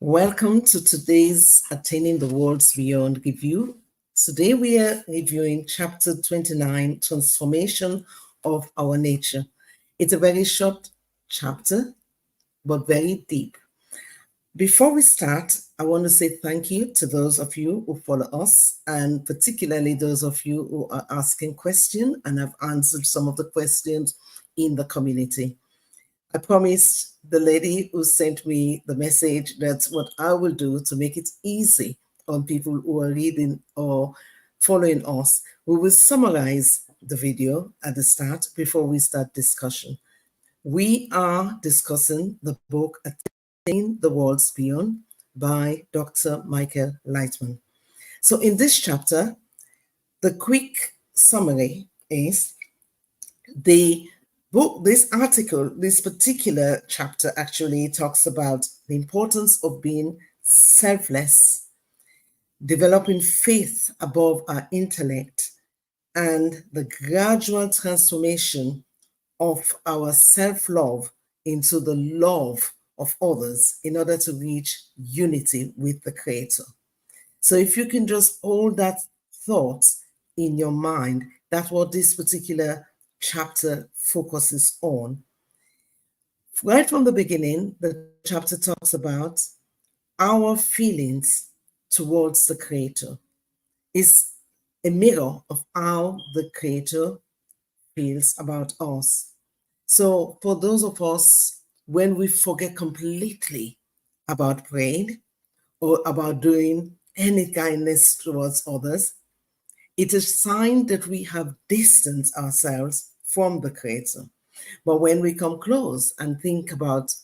Welcome to today's Attaining the Worlds Beyond review. Today we are reviewing chapter 29, Transformation of Our Nature. It's a very short chapter, but very deep. Before we start, I want to say thank you to those of you who follow us, and particularly those of you who are asking questions and have answered some of the questions in the community. I promised the lady who sent me the message that's what I will do to make it easy on people who are reading or following us. We will summarize the video at the start before we start discussion. We are discussing the book Attaining the Worlds Beyond by Dr. Michael Lightman. So in this chapter, the quick summary is the book, this particular chapter actually talks about the importance of being selfless, developing faith above our intellect, and the gradual transformation of our self-love into the love of others in order to reach unity with the Creator. So if you can just hold that thought in your mind, that's what this particular chapter focuses on. Right from the beginning, the chapter talks about our feelings towards the Creator. It's a mirror of how the Creator feels about us. So for those of us, when we forget completely about praying or about doing any kindness towards others, it is a sign that we have distanced ourselves from the Creator. But when we come close and think about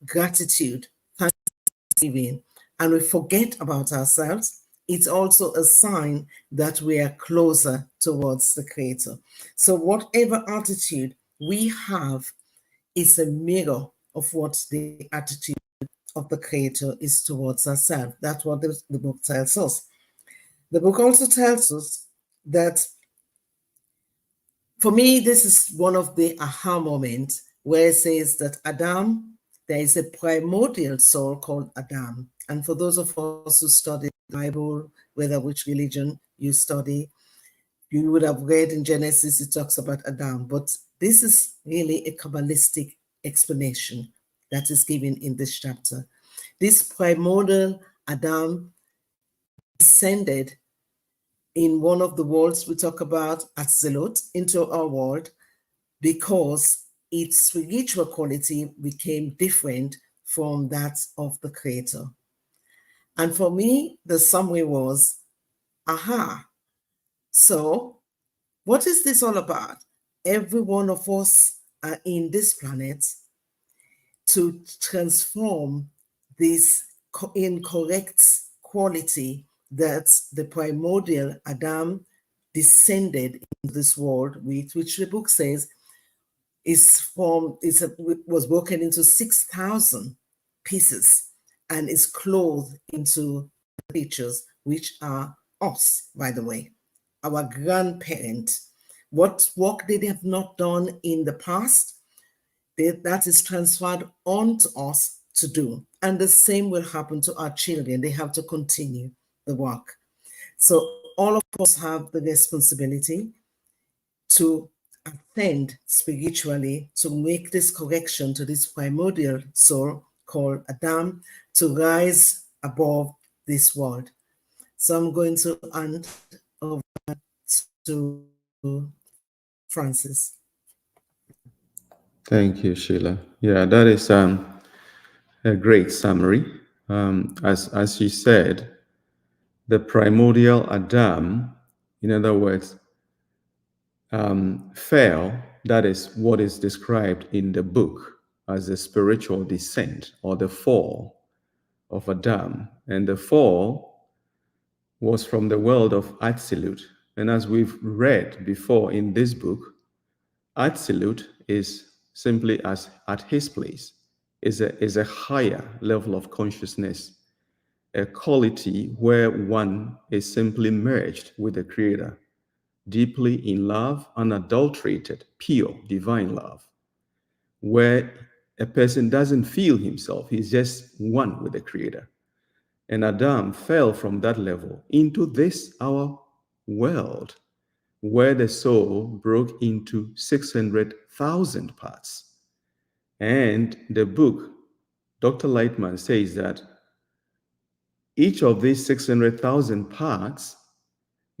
gratitude, thanksgiving, and we forget about ourselves, it's also a sign that we are closer towards the Creator. So whatever attitude we have is a mirror of what the attitude of the Creator is towards ourselves. That's what the book tells us. The book also tells us that, for me, this is one of the aha moments where it says that Adam, there is a primordial soul called Adam. And for those of us who study the Bible, whether which religion you study, you would have read in Genesis, it talks about Adam. But this is really a Kabbalistic explanation that is given in this chapter. This primordial Adam descended in one of the worlds we talk about at Zilot into our world because its spiritual quality became different from that of the Creator. And for me, the summary was, aha, so what is this all about? Every one of us are in this planet to transform this incorrect quality that the primordial Adam descended into this world with, which the book says was broken into 6,000 pieces and is clothed into creatures, which are us, by the way, our grandparents. What work they have not done in the past, that is transferred on to us to do. And the same will happen to our children. They have to continue the work. So all of us have the responsibility to ascend spiritually, to make this correction to this primordial soul called Adam, to rise above this world. So I'm going to hand over to Francis. Thank you, Sheila. Yeah, that is a great summary. As you said, the primordial Adam, in other words, fell. That is what is described in the book as the spiritual descent or the fall of Adam. And the fall was from the world of absolute. And as we've read before in this book, absolute is simply as at his place, is a higher level of consciousness, a quality where one is simply merged with the Creator, deeply in love, unadulterated, pure, divine love, where a person doesn't feel himself. He's just one with the Creator. And Adam fell from that level into this, our world, where the soul broke into 600,000 parts. And the book, Dr. Lightman says that each of these 600,000 parts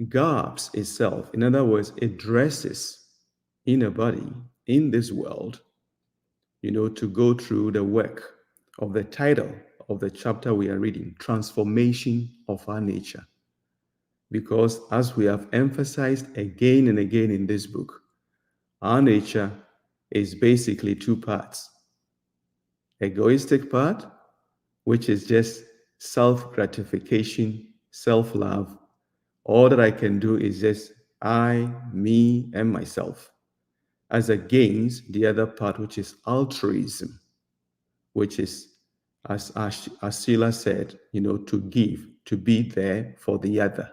garbs itself. In other words, it dresses in a body in this world, to go through the work of the title of the chapter we are reading, Transformation of Our Nature. Because as we have emphasized again and again in this book, our nature is basically two parts. Egoistic part, which is just self-gratification, self-love. All that I can do is just I, me, and myself. As against the other part, which is altruism, which is, as Sheila said, to give, to be there for the other,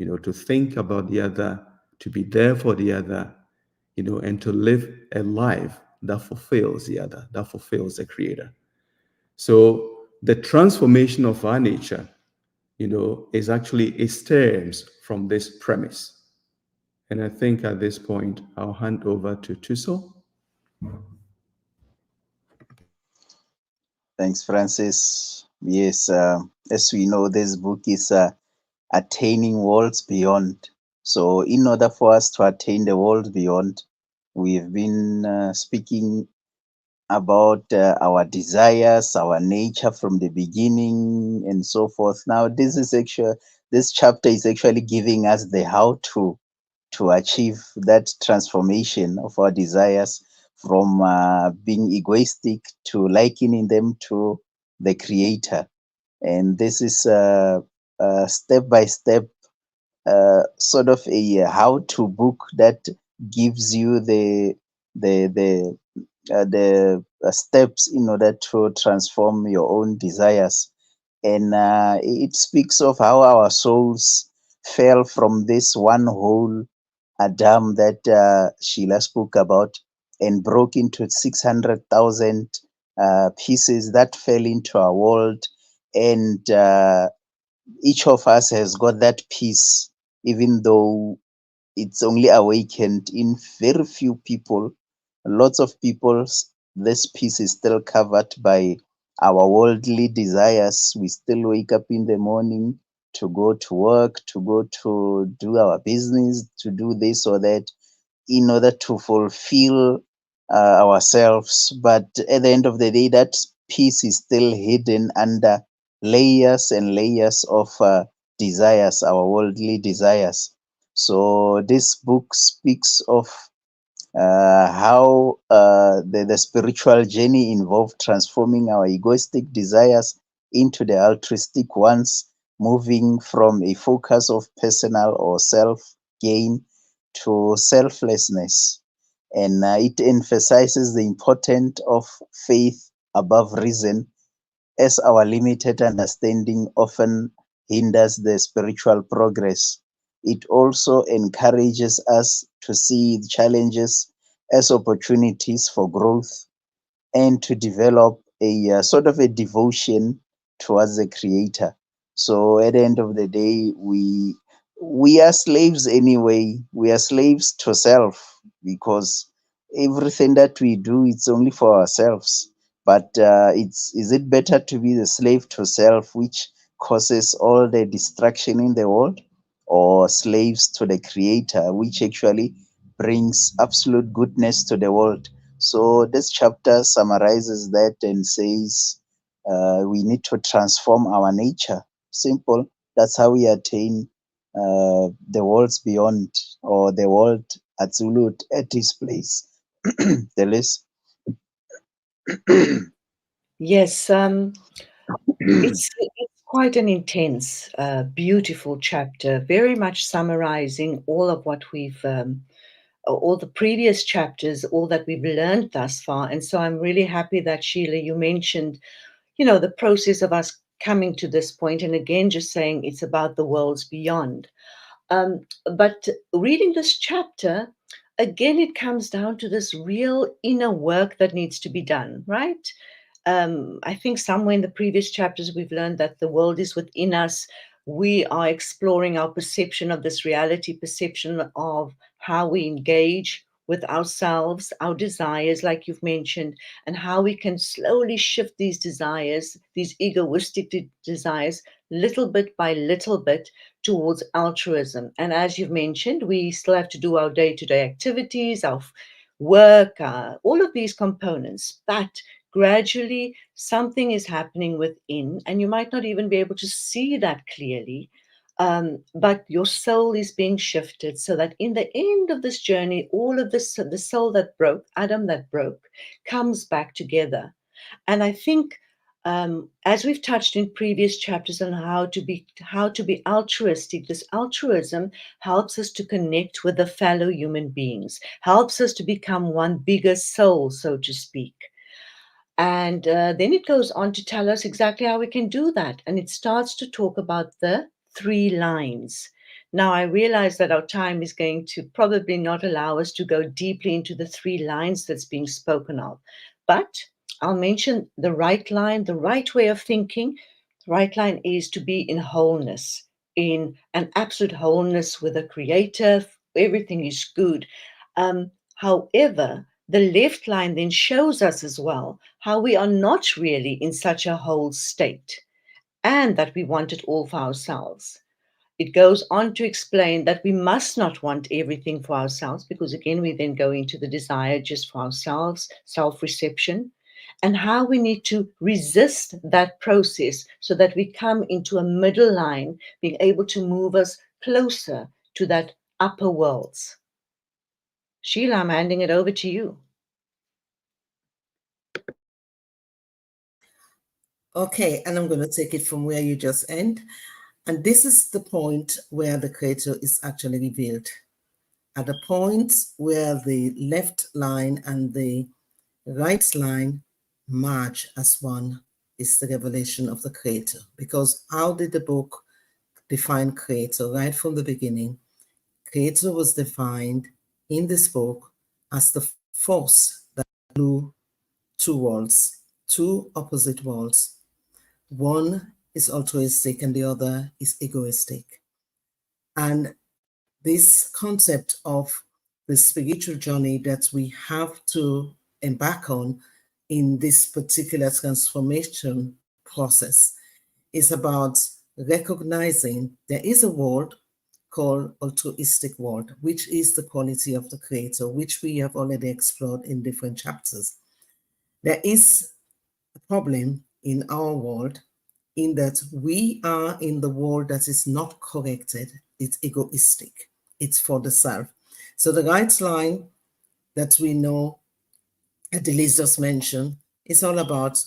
to think about the other, to be there for the other, and to live a life that fulfills the other, that fulfills the Creator. So the transformation of our nature, is actually, it stems from this premise. And I think at this point, I'll hand over to Tuso. Thanks, Francis. Yes, as we know, this book is Attaining Worlds Beyond. So, in order for us to attain the world beyond, we've been speaking about our desires, our nature from the beginning, and so forth. Now, this chapter is actually giving us the how to achieve that transformation of our desires from being egoistic to likening them to the Creator. And this is step by step, sort of a how-to book that gives you the steps in order to transform your own desires. And it speaks of how our souls fell from this one whole Adam that Sheila spoke about and broke into 600,000 pieces that fell into our world. And each of us has got that piece, even though it's only awakened in very few people. Lots of people, this piece is still covered by our worldly desires. We still wake up in the morning to go to work, to go to do our business, to do this or that in order to fulfill ourselves. But at the end of the day, that piece is still hidden under layers and layers of desires, our worldly desires. So this book speaks of how the spiritual journey involved transforming our egoistic desires into the altruistic ones, moving from a focus of personal or self gain to selflessness. And it emphasizes the importance of faith above reason, as our limited understanding often hinders the spiritual progress. It also encourages us to see challenges as opportunities for growth and to develop a sort of a devotion towards the Creator. So at the end of the day, we are slaves anyway. We are slaves to self, because everything that we do, it's only for ourselves. But is it better to be the slave to self, which causes all the destruction in the world, or slaves to the Creator, which actually brings absolute goodness to the world? So this chapter summarizes that and says we need to transform our nature. Simple. That's how we attain the worlds beyond, or the world absolute at its place. The list. Yes, it's quite an intense, beautiful chapter, very much summarizing all of what we've, all the previous chapters, all that we've learned thus far. And so I'm really happy that, Sheila, you mentioned, the process of us coming to this point, and again, just saying it's about the worlds beyond. But reading this chapter, again, it comes down to this real inner work that needs to be done, right? I think somewhere in the previous chapters, we've learned that the world is within us. We are exploring our perception of this reality, perception of how we engage with ourselves, our desires, like you've mentioned, and how we can slowly shift these desires, these egoistic desires, little bit by little bit towards altruism. And as you've mentioned, we still have to do our day-to-day activities, our work, all of these components, but gradually something is happening within, and you might not even be able to see that clearly, but your soul is being shifted so that in the end of this journey, all of this, the soul that broke, Adam that broke, comes back together. And I think, as we've touched in previous chapters on how to be altruistic, this altruism helps us to connect with the fellow human beings, helps us to become one bigger soul, so to speak. And then it goes on to tell us exactly how we can do that. And it starts to talk about the 3 lines. Now, I realize that our time is going to probably not allow us to go deeply into the 3 lines that's being spoken of. But I'll mention the right line, the right way of thinking. The right line is to be in wholeness, in an absolute wholeness with the Creator. Everything is good. However, the left line then shows us as well how we are not really in such a whole state and that we want it all for ourselves. It goes on to explain that we must not want everything for ourselves, because again, we then go into the desire just for ourselves, self-reception, and how we need to resist that process so that we come into a middle line, being able to move us closer to that upper worlds. Sheila, I'm handing it over to you. Okay, and I'm going to take it from where you just end. And this is the point where the Creator is actually revealed. At the point where the left line and the right line merge as one is the revelation of the Creator. Because how did the book define Creator? Right from the beginning, Creator was defined in this book as the force that blew 2 worlds, 2 opposite worlds. One is altruistic and the other is egoistic. And this concept of the spiritual journey that we have to embark on in this particular transformation process is about recognizing there is a world called altruistic world, which is the quality of the Creator, which we have already explored in different chapters. There is a problem in our world in that we are in the world that is not corrected. It's egoistic. It's for the self. So the right line that we know, Delise just mentioned, is all about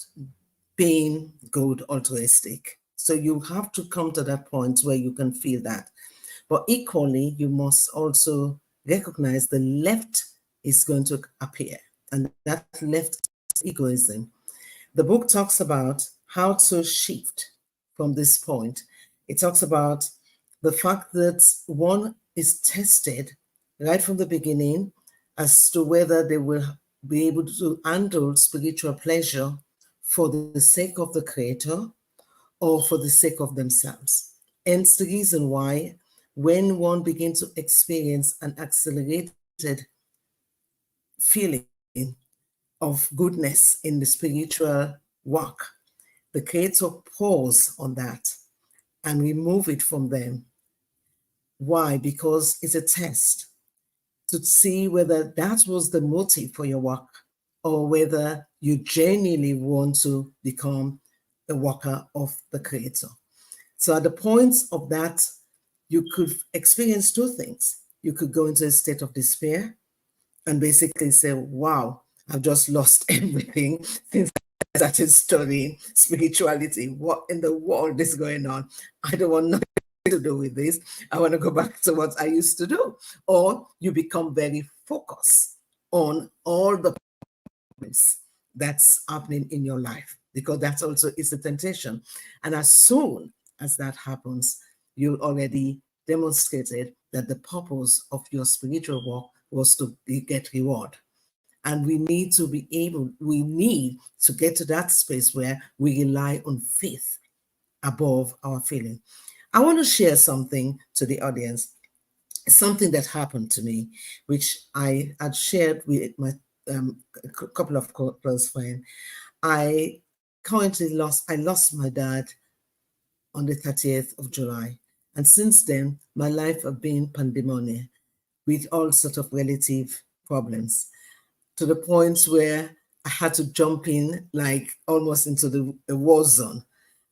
being good, altruistic. So you have to come to that point where you can feel that. But equally, you must also recognize the left is going to appear. And that left is egoism. The book talks about how to shift from this point. It talks about the fact that one is tested right from the beginning as to whether they will be able to handle spiritual pleasure for the sake of the Creator or for the sake of themselves. Hence the reason why when one begins to experience an accelerated feeling of goodness in the spiritual work, the Creator pause on that and remove it from them. Why? Because it's a test to see whether that was the motive for your work or whether you genuinely want to become a worker of the Creator. So at the point of that, you could experience 2 things. You could go into a state of despair and basically say, wow, I've just lost everything since I started studying spirituality. What in the world is going on? I don't want nothing to do with this. I want to go back to what I used to do. Or you become very focused on all the problems that's happening in your life, because that also is a temptation. And as soon as that happens, you already demonstrated that the purpose of your spiritual work was to get reward. And we need to get to that space where we rely on faith above our feeling. I want to share something to the audience, something that happened to me, which I had shared with my couple of close friends. I lost my dad on the 30th of July. And since then, my life has been pandemonium with all sorts of relative problems, to the point where I had to jump in like almost into the war zone.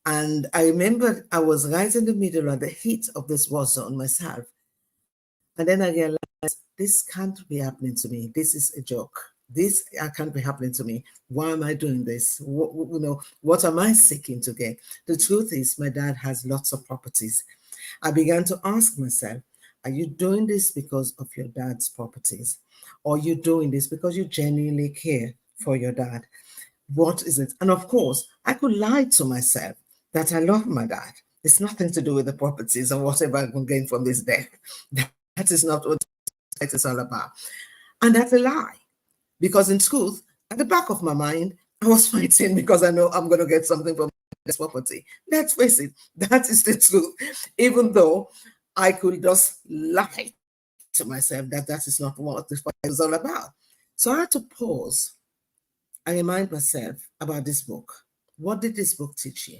And I remember I was right in the middle of the heat of this war zone myself. And then I realized this can't be happening to me. This is a joke. This can't be happening to me. Why am I doing this? What am I seeking to get? The truth is, my dad has lots of properties. I began to ask myself, are you doing this because of your dad's properties? Or are you doing this because you genuinely care for your dad? What is it? And of course, I could lie to myself that I love my dad. It's nothing to do with the properties or whatever I'm getting from this death. That is not what it is all about. And that's a lie. Because in truth, at the back of my mind, I was fighting because I know I'm going to get something from this property. Let's face it, that is the truth. Even though I could just lie to myself that is not what this fight is all about. So I had to pause and remind myself about this book. What did this book teach you?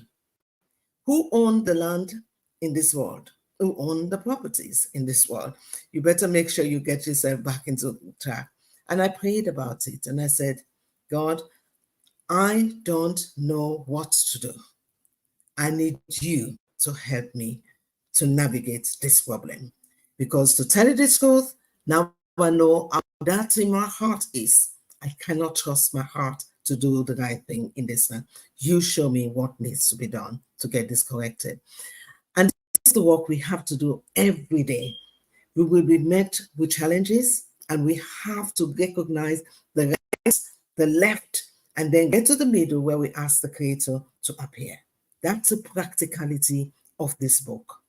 Who owned the land in this world? Who owned the properties in this world? You better make sure you get yourself back into track. And I prayed about it and I said, God, I don't know what to do. I need you to help me to navigate this problem. Because to tell you the truth, now I know how that in my heart is. I cannot trust my heart to do the right thing in this one. You show me what needs to be done to get this corrected. And this is the work we have to do every day. We will be met with challenges, and we have to recognize the right, the left, and then get to the middle where we ask the Creator to appear. That's the practicality of this book.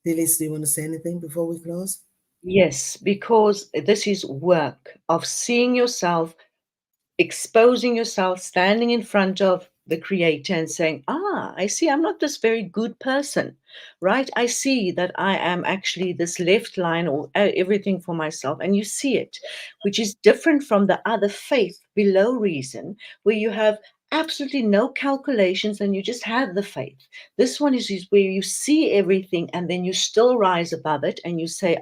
Phyllis, do you want to say anything before we close? Yes, because this is work of seeing yourself, exposing yourself, standing in front of the Creator and saying, I see I'm not this very good person, right? I see that I am actually this left line or everything for myself. And you see it, which is different from the other faith below reason, where you have absolutely no calculations and you just have the faith. This one is where you see everything and then you still rise above it and you say,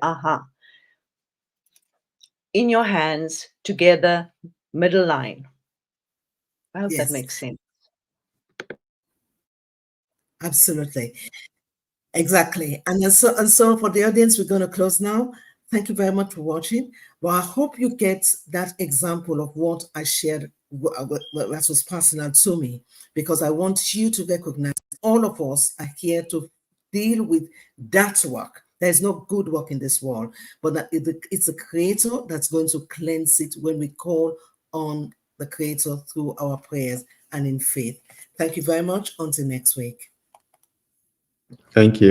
in your hands, together, middle line. I hope that makes sense. Absolutely. Exactly. And so for the audience, we're going to close now. Thank you very much for watching. Well, I hope you get that example of what I shared that was personal to me, because I want you to recognize all of us are here to deal with that work. There's no good work in this world, but that it's the Creator that's going to cleanse it when we call on the Creator through our prayers and in faith. Thank you very much. Until next week. Thank you.